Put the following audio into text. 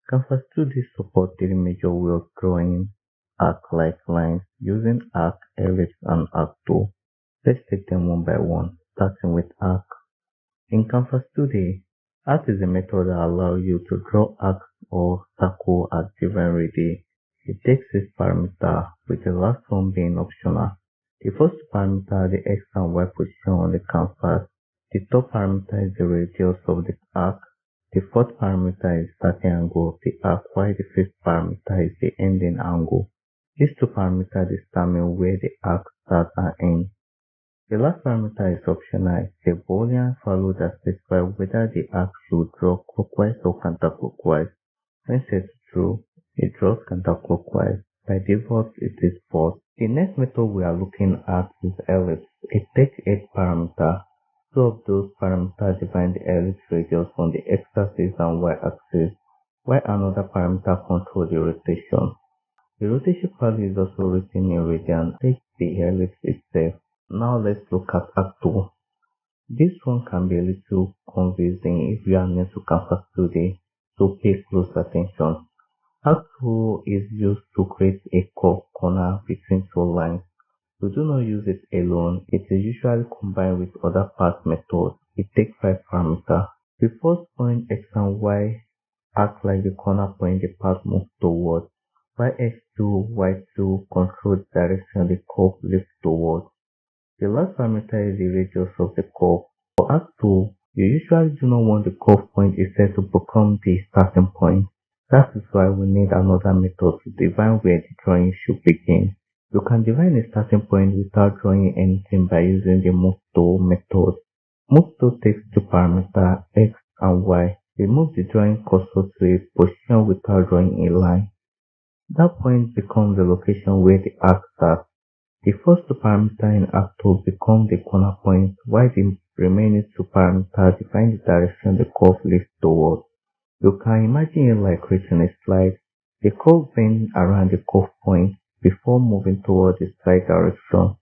Canvas 2D supports three major ways of drawing arc-like lines using arc, ellipse, and ArcTo. Let's take them one by one, starting with arc. In Canvas 2D, arc is a method that allows you to draw arcs or circle at different radii. It takes 6 parameters, with the last one being optional. The first parameter are the x and y position on the canvas. The third parameter is the radius of the arc. The fourth parameter is starting angle of the arc, while the fifth parameter is the ending angle. These two parameters determine where the arc starts and ends. The last parameter is optional. It's a Boolean value that specifies whether the arc should draw clockwise or counterclockwise. When set to true, it draws counterclockwise. By default, it is false. The next method we are looking at is ellipse. It takes 8 parameters. Two of those parameters define the ellipse radius on the x-axis and y-axis, while another parameter controls the rotation. The rotation value is also written in radians, takes the ellipse itself. Now let's look at ArcTo. This one can be a little confusing if you are new to Canvas 2D, so pay close attention. ArcTo is used to create a curved corner between two lines. We do not use it alone. It is usually combined with other path methods. It takes 5 parameters. The first point x and y act like the corner point the path moves towards, while x2, y2 control the direction the curve lifts towards. The last parameter is the radius of the curve. For ArcTo, you usually do not want the curve point itself to become the starting point. That is why we need another method to define where the drawing should begin. You can define a starting point without drawing anything by using the moveTo method. moveTo takes 2 parameters, x and y. Remove the drawing cursor to a position without drawing a line. That point becomes the location where the arc starts. The first 2 parameters in ArcTo become the corner points, while the remaining 2 parameters define the direction the curve lifts towards. You can imagine it like creating a slide. The curve bends around the curve point before moving towards the slide direction.